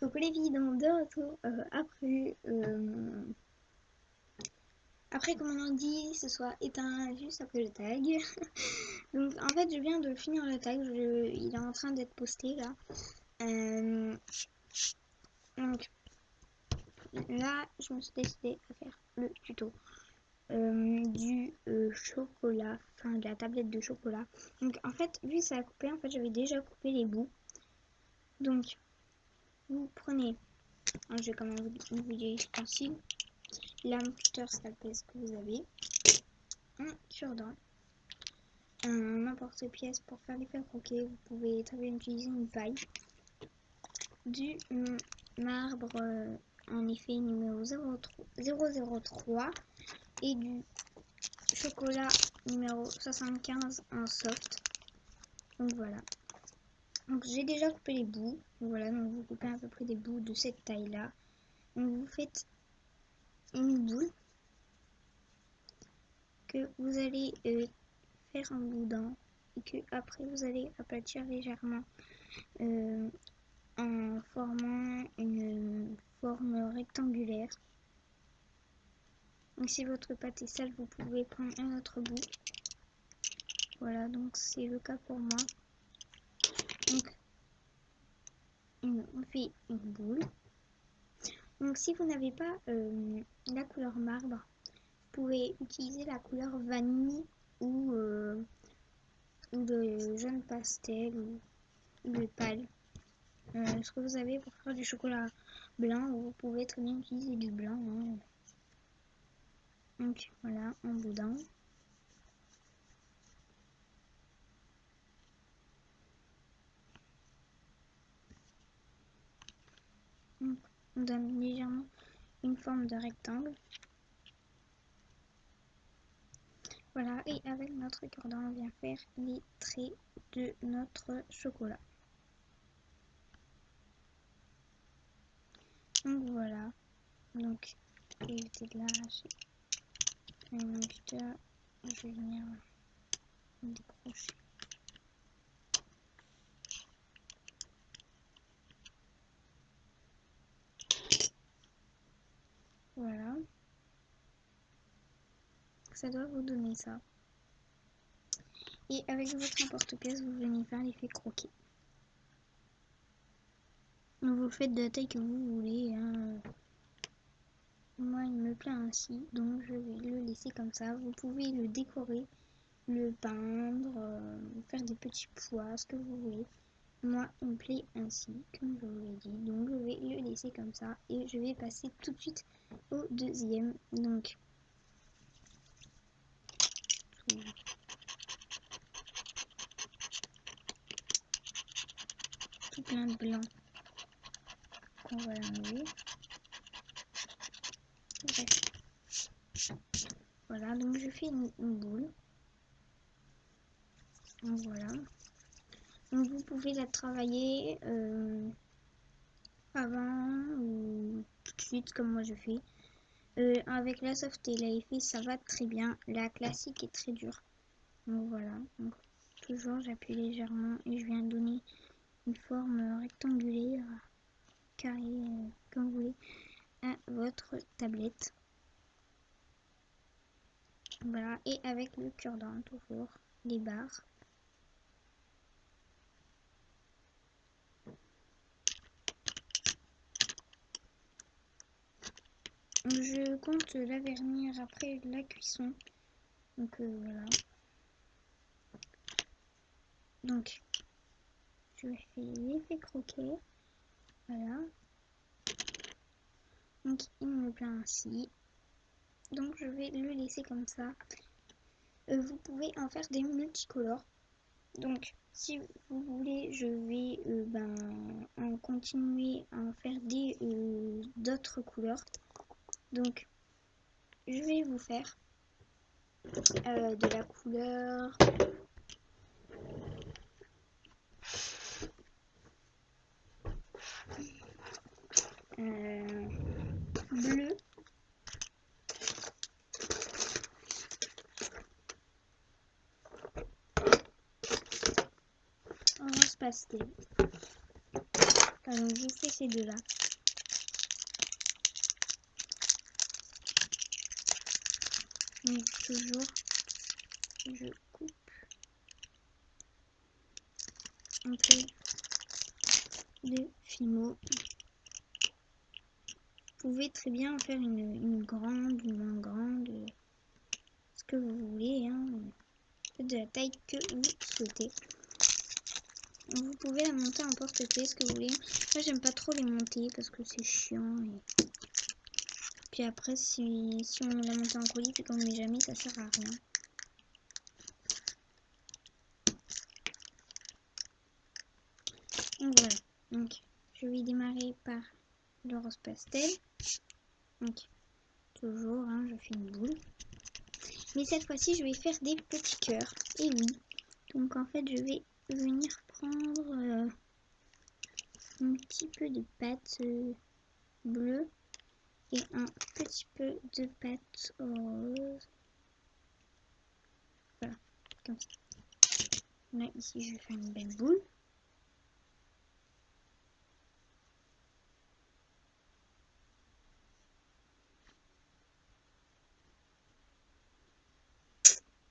Donc les filles, donc de retour après comme on a dit, ce soit éteint juste après le tag. Donc en fait je viens de finir le tag, il est en train d'être posté là. Donc là je me suis décidée à faire le tuto du chocolat, enfin de la tablette de chocolat. Donc en fait vu que ça a coupé, en fait j'avais déjà coupé les bouts. Donc vous prenez, je vais quand même vous dire l'ustensile, lame, cutter, scalpel, ce que vous avez, un cure-dent, un emporte-pièce pour faire l'effet croquet. Vous pouvez très bien utiliser une paille, du marbre en effet numéro 003 et du chocolat numéro 75 en soft. Donc voilà. Donc j'ai déjà coupé les bouts. Donc voilà, donc vous coupez à peu près des bouts de cette taille là. Donc vous faites une boule que vous allez faire un boudin et que après vous allez aplatir légèrement en formant une forme rectangulaire. Donc si votre pâte est sale, vous pouvez prendre un autre bout. Voilà, donc c'est le cas pour moi. Donc on fait une boule. Donc si vous n'avez pas la couleur marbre, vous pouvez utiliser la couleur vanille ou le jaune pastel ou le pâle. Ce que vous avez pour faire du chocolat blanc, vous pouvez très bien utiliser du blanc. Hein. Donc voilà, un boudin. Donc, on donne légèrement une forme de rectangle. Voilà, et avec notre cure-dent, on vient faire les traits de notre chocolat. Donc voilà, donc évitez de l'arracher. Avec mon cutter, je vais venir décrocher. Voilà. Ça doit vous donner ça. Et avec votre emporte-pièce, vous venez faire l'effet croquet. Donc vous le faites de la taille que vous voulez. Hein. Moi, il me plaît ainsi, donc je vais le laisser comme ça. Vous pouvez le décorer, le peindre, faire des petits pois, ce que vous voulez. Moi, il me plaît ainsi, comme je vous l'ai dit. Donc je vais le laisser comme ça et je vais passer tout de suite au deuxième. Donc tout plein de blanc qu'on va enlever. Bref. Voilà, donc je fais une boule. Donc voilà. Donc vous pouvez la travailler avant ou tout de suite comme moi je fais. Avec la soft et la effet ça va très bien. La classique est très dure. Donc voilà. Donc, toujours j'appuie légèrement et je viens donner une forme rectangulaire, carrée, comme vous voulez, à votre tablette. Voilà, et avec le cure-dent toujours, les barres. Je compte la vernir après la cuisson. Donc voilà. Donc je fais l'effet croquet. Voilà. Donc il me plaît ainsi. Donc je vais le laisser comme ça. Vous pouvez en faire des multicolores. Donc si vous voulez, je vais en continuer à en faire des d'autres couleurs. Donc je vais vous faire de la couleur bleu, rose pastel, Donc je fais ces deux-là. Donc toujours, je coupe un peu de fimo. Vous pouvez très bien en faire une grande ou moins grande, ce que vous voulez, hein, de la taille que vous souhaitez. Vous pouvez la monter en porte-clés, ce que vous voulez. Moi j'aime pas trop les monter parce que c'est chiant. Et... puis après si on la monte en colis et qu'on ne met jamais, ça sert à rien. Donc voilà. Donc je vais démarrer par le rose pastel. Donc toujours, hein, je fais une boule. Mais cette fois-ci, je vais faire des petits cœurs. Et oui. Donc en fait, je vais venir prendre un petit peu de pâte bleue et un petit peu de pâte rose. Voilà, comme ça. Là, ici, je vais faire une belle boule.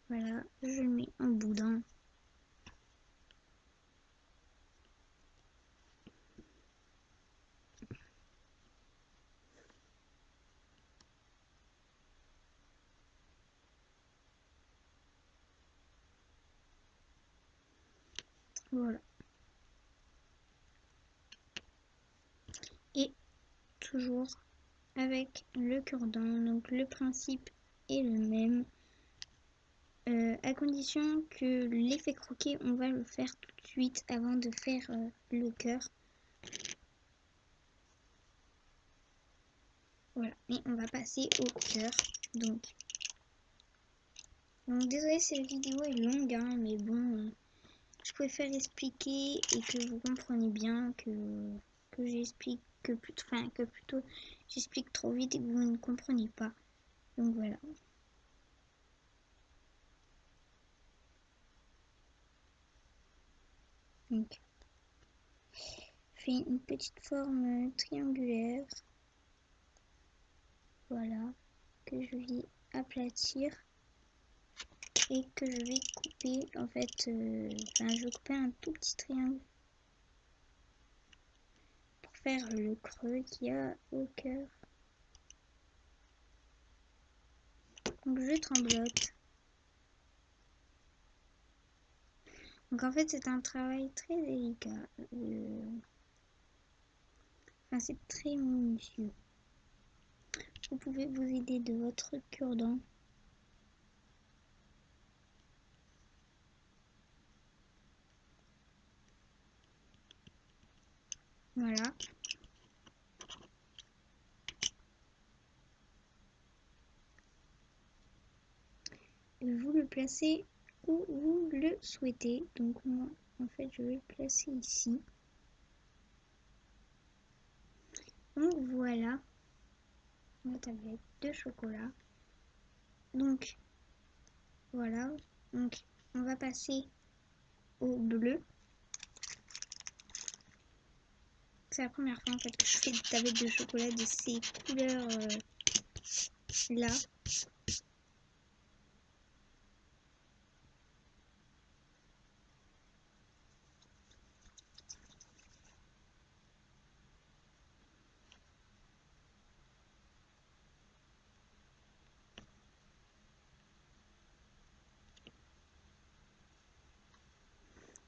Voilà, je le mets en boudin. Voilà. Et toujours avec le cure-dent. Donc le principe est le même. À condition que l'effet croquet, on va le faire tout de suite avant de faire le cœur. Voilà, et on va passer au cœur. Donc désolé si la vidéo est longue, hein, mais bon, je préfère expliquer et que vous compreniez bien que j'explique que plutôt j'explique trop vite et que vous ne comprenez pas. Donc voilà. Donc, je fais une petite forme triangulaire. Voilà, que je vais aplatir et que je vais couper. En fait, je vais couper un tout petit triangle pour faire le creux qu'il y a au cœur. Donc je tremblote. Donc en fait c'est un travail très délicat. Enfin c'est très minutieux. Vous pouvez vous aider de votre cure-dent. Voilà. Et vous le placez où vous le souhaitez. Donc moi en fait je vais le placer ici. Donc voilà ma tablette de chocolat. Donc voilà. Donc on va passer au bleu. C'est la première fois en fait que je fais des tablettes de chocolat de ces couleurs là.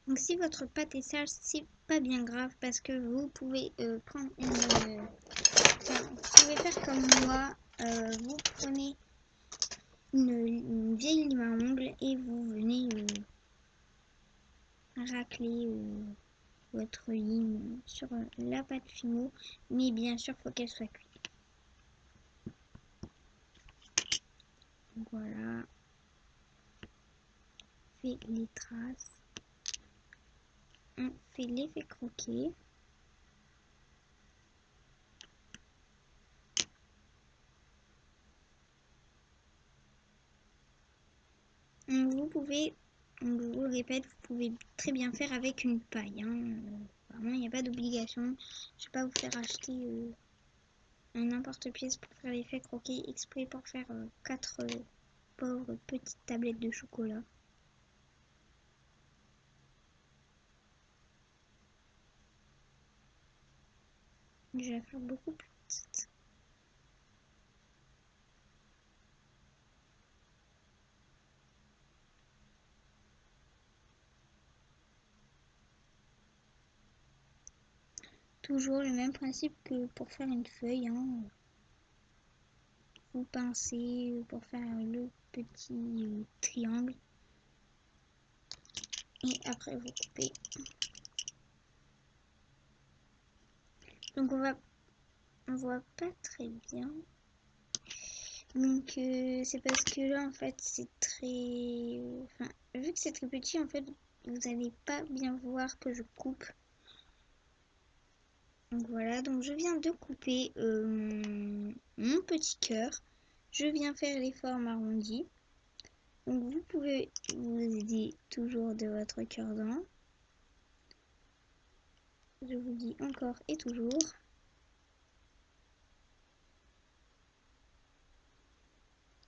Donc si votre pâte est sale, c'est pas bien grave parce que vous pouvez prendre une... vous pouvez faire comme moi, vous prenez une vieille lime à ongles et vous venez racler votre lime sur la pâte fimo, mais bien sûr faut qu'elle soit cuite. Donc voilà, on fait les traces, on fait l'effet croquet. Vous pouvez, je vous le répète, vous pouvez très bien faire avec une paille. Hein, apparemment il n'y a pas d'obligation. Je vais pas vous faire acheter un n'importe pièce pour faire l'effet croquis exprès pour faire 4 pauvres petites tablettes de chocolat. Je vais faire beaucoup plus petite. Toujours le même principe que pour faire une feuille. Hein. Vous pincez pour faire le petit triangle. Et après vous coupez. Donc on voit pas très bien. Donc c'est parce que là en fait c'est très... Enfin, vu que c'est très petit en fait, vous n'allez pas bien voir que je coupe. Donc voilà, donc je viens de couper mon petit cœur. Je viens faire les formes arrondies. Donc vous pouvez vous aider toujours de votre cure-dent. Je vous dis encore et toujours.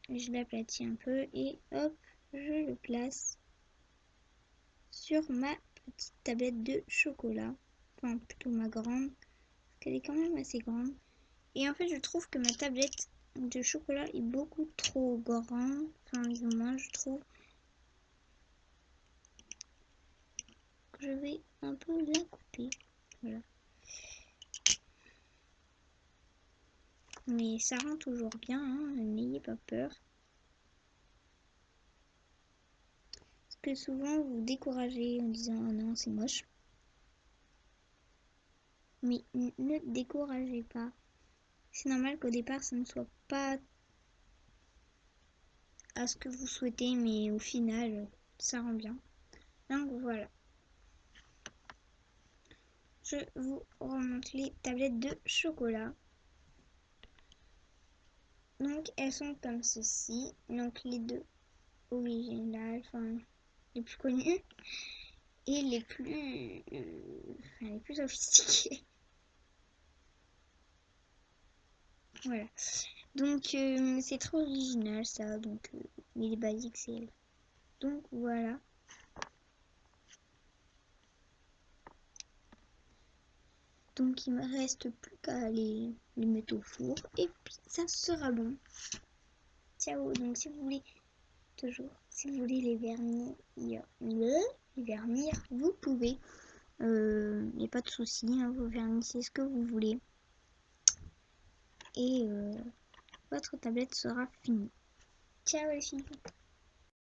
Je l'aplatis un peu et hop, je le place sur ma petite tablette de chocolat. Enfin plutôt ma grande, parce qu'elle est quand même assez grande. Et en fait je trouve que ma tablette de chocolat est beaucoup trop grande. Enfin du moins je trouve. Je vais un peu la couper. Voilà. Mais ça rend toujours bien, hein, n'ayez pas peur. Parce que souvent vous découragez en disant oh non c'est moche. Mais ne découragez pas. C'est normal qu'au départ ça ne soit pas à ce que vous souhaitez, mais au final ça rend bien. Donc voilà. Je vous remonte les tablettes de chocolat. Donc elles sont comme ceci. Donc les deux originales, enfin les plus connues et les plus sophistiquées. Voilà. Donc c'est trop original ça. Donc mais les basiques c'est elle. Donc voilà. Donc il me reste plus qu'à les mettre au four et puis ça sera bon. Ciao. Donc si vous voulez toujours, si vous voulez les vernir, vous pouvez. Il n'y a pas de souci, hein, vous vernissez ce que vous voulez. Et votre tablette sera finie. Ciao les filles.